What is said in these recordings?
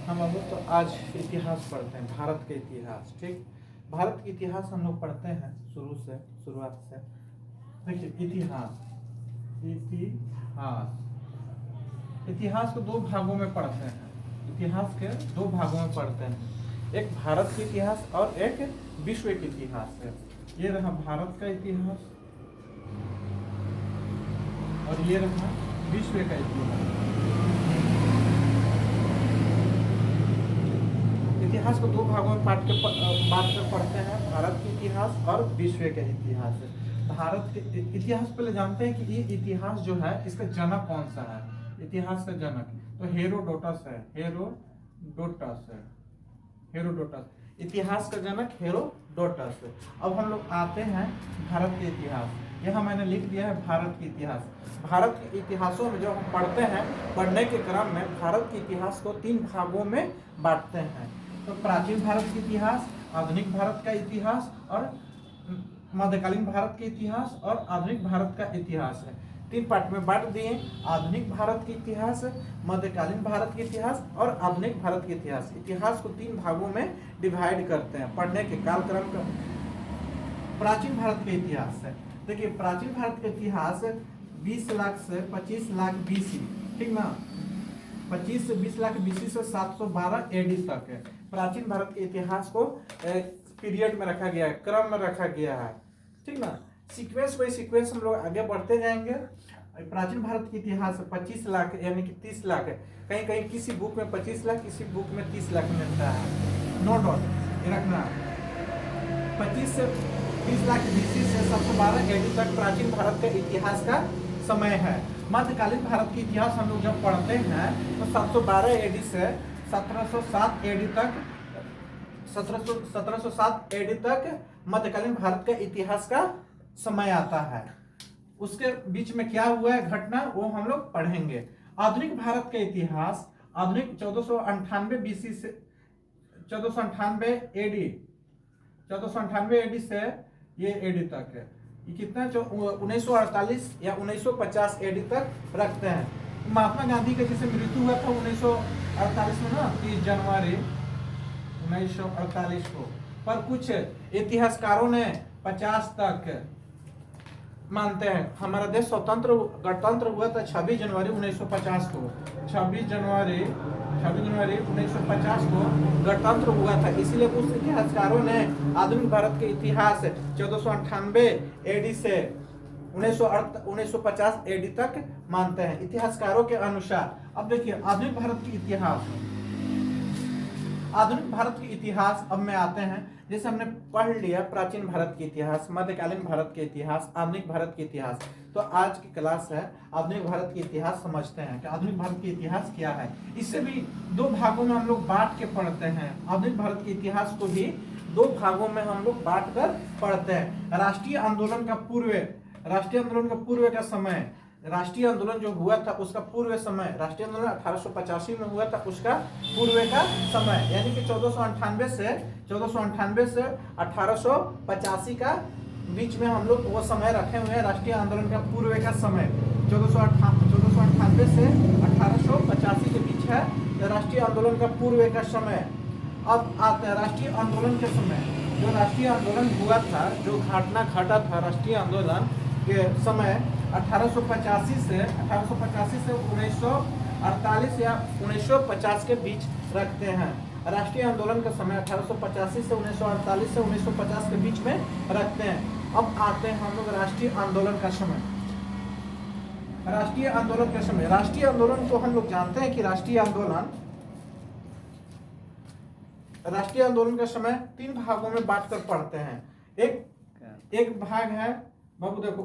हम अब तो आज इतिहास पढ़ते हैं, भारत के इतिहास। ठीक, भारत के इतिहास हम लोग पढ़ते हैं शुरुआत से। देखिए, इतिहास इतिहास इतिहास को दो भागों में पढ़ते हैं। इतिहास के दो भागों में पढ़ते हैं, एक भारत के इतिहास और एक विश्व के इतिहास है। ये रहा भारत का इतिहास और ये रहा विश्व का इतिहास। इतिहास को दो भागों में बांट कर पढ़ते हैं, भारत के इतिहास और विश्व का इतिहास। भारत के इतिहास पहले जानते हैं कि ये इतिहास जो है इसका जनक कौन सा है। इतिहास का जनक तो हेरोडोटस है। हेरोडोटस इतिहास का जनक हेरोडोटस। अब हम लोग आते हैं भारत के इतिहास। यहाँ मैंने लिख दिया है भारत के इतिहास। भारत के इतिहासों में जब हम पढ़ते हैं, पढ़ने के क्रम में भारत के इतिहास को तीन भागों में बांटते हैं। तो प्राचीन भारत का इतिहास, आधुनिक भारत का इतिहास और मध्यकालीन भारत के इतिहास और आधुनिक भारत का इतिहास है। तीन पार्ट में बांट दिए, आधुनिक भारत के इतिहास, मध्यकालीन भारत के इतिहास और आधुनिक भारत के इतिहास। इतिहास को तीन भागों में डिवाइड करते हैं पढ़ने के कालक्रम का। प्राचीन भारत के इतिहास है। देखिए, प्राचीन भारत का इतिहास 20 लाख से 25 लाख बीसी, ठीक ना, 25 से 20 लाख बीसी से 712 एडी तक है। प्राचीन भारत के इतिहास को पीरियड में रखा गया है, क्रम में रखा गया है, ठीक ना। सीक्वेंस बाई सीक्वेंस हम लोग आगे बढ़ते जाएंगे। प्राचीन भारत के इतिहास 25 लाख यानी कि 30 लाख है। कहीं कहीं किसी बुक में 25 लाख, किसी बुक में 30 लाख मिलता है। नो डाउट, ये रखना। 25 से 20 लाख बीसी से 712 एडी तक प्राचीन भारत के इतिहास का समय है। मध्यकालीन भारत के इतिहास हम लोग जब पढ़ते हैं तो 712 एडी से 1707 एडी तक 1707 एडी तक मध्यकालीन भारत के इतिहास का समय आता है। उसके बीच में क्या हुआ है घटना, वो हम लोग पढ़ेंगे। आधुनिक भारत के इतिहास, आधुनिक 1498 बीसी से 1498 एडी 1498 एडी से ये एडी तक है। ये कितना 1948 या 1950 एडी तक रखते हैं। महात्मा गांधी का जिसे मृत्यु हुआ था 1948 में ना, 30 जनवरी 1948 को, पर कुछ इतिहासकारों ने 50 तक मानते हैं। हमारा देश गणतंत्र हुआ था 26 जनवरी 1950 को। 26 जनवरी 1950 को गणतंत्र हुआ था। इसीलिए कुछ इतिहासकारों ने आधुनिक भारत के इतिहास 1498 एडी से 1950 एडी तक मानते हैं इतिहासकारों के अनुसार। अब देखिए, आधुनिक भारत के इतिहास अब में आते हैं। जैसे हमने पढ़ लिया प्राचीन भारत के इतिहास, मध्यकालीन भारत के इतिहास, आधुनिक भारत के इतिहास। तो आज की क्लास है आधुनिक भारत के इतिहास। समझते हैं कि आधुनिक भारत के इतिहास क्या है। इससे भी दो भागों में हम लोग बांट के पढ़ते हैं। आधुनिक भारत के इतिहास को भी दो भागों में हम लोग बांट कर पढ़ते हैं। राष्ट्रीय आंदोलन का पूर्व का समय, राष्ट्रीय आंदोलन जो हुआ था उसका पूर्व समय, राष्ट्रीय आंदोलन 1885 में हुआ था, उसका पूर्व का समय यानी कि 1498 से 1885 का बीच में हम लोग वो समय रखे हुए हैं। राष्ट्रीय आंदोलन का पूर्व का समय 1498 से 1885 के बीच है राष्ट्रीय आंदोलन का पूर्व का समय। अब आते हैं राष्ट्रीय आंदोलन के समय। जो राष्ट्रीय आंदोलन हुआ था, जो घटना घटा था राष्ट्रीय आंदोलन के समय 1885 से 1948 या 1950 के बीच रखते हैं। राष्ट्रीय आंदोलन का समय 1885 से 1948 से 1950 के बीच में रखते हैं। अब आते हैं हम लोग राष्ट्रीय आंदोलन का समय। राष्ट्रीय आंदोलन को हम लोग जानते हैं कि राष्ट्रीय आंदोलन का समय तीन भागों में बांट कर पढ़ते हैं। एक भाग है बाबू, देखो,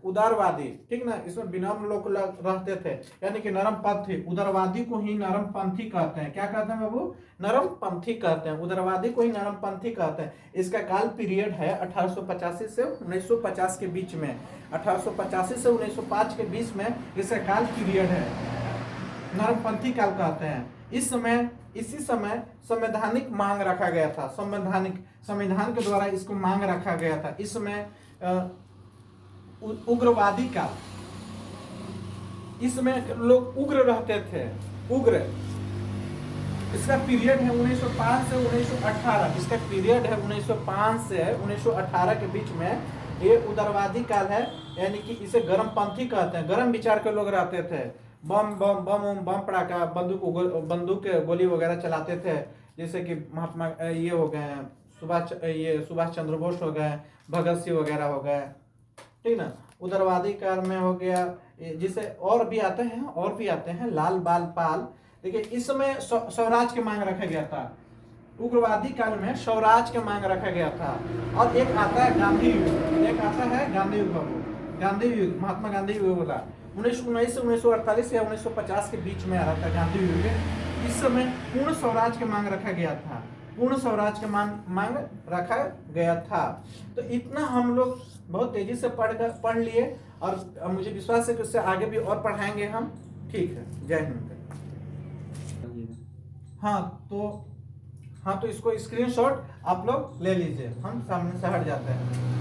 उदारवादी, ठीक ना। इसमें विनम्र लोग रहते थे यानी कि नरमपंथी। उदारवादी को ही नरमपंथी कहते हैं। क्या कहते हैं बाबू? नरमपंथी कहते हैं। उदारवादी को ही नरमपंथी कहते हैं। इसका काल पीरियड है 1885 से 1950 के बीच में। 1885 से 1905 के बीच में इसका काल पीरियड है, नरमपंथी काल कहते हैं। इसी समय संवैधानिक मांग रखा गया था। संविधान के द्वारा इसको मांग रखा गया था। इस समय उग्रवादी काल इसमें लोग उग्र रहते थे, उग्र। इसका पीरियड है 1905 से 1918, इसका पीरियड है 1905 से 1918 के बीच में। ये उदारवादी काल है, यानी कि इसे गर्मपंथी कहते हैं। गर्म विचार के लोग रहते थे, बम बम बम बम पड़ाका, बंदूक गोली वगैरह चलाते थे। जैसे कि महात्मा ये हो गए हैं, सुभाष चंद्र बोस हो गए, भगत सिंह वगैरह हो गए, ठीक ना। उदारवादी काल में हो गया, जिसे और भी आते हैं लाल बाल पाल। देखिए इस समय स्वराज की मांग रखा गया था, उग्रवादी काल में स्वराज की मांग रखा गया था। और एक आता है गांधी युग, एक आता है गांधी युग, गांधी युग, महात्मा गांधी युग बोला 1919 से 1948 या 1950 के बीच में आ रहा था गांधी युग। इस समय पूर्ण स्वराज की मांग रखा गया था, पूर्ण स्वराज की मांग रखा गया था। तो इतना हम लोग बहुत तेजी से पढ़ लिए, और मुझे विश्वास है कि उससे आगे भी और पढ़ाएंगे हम। ठीक है, जय हिंद। हाँ तो इसको स्क्रीनशॉट आप लोग ले लीजिए, हम सामने से हट जाते हैं।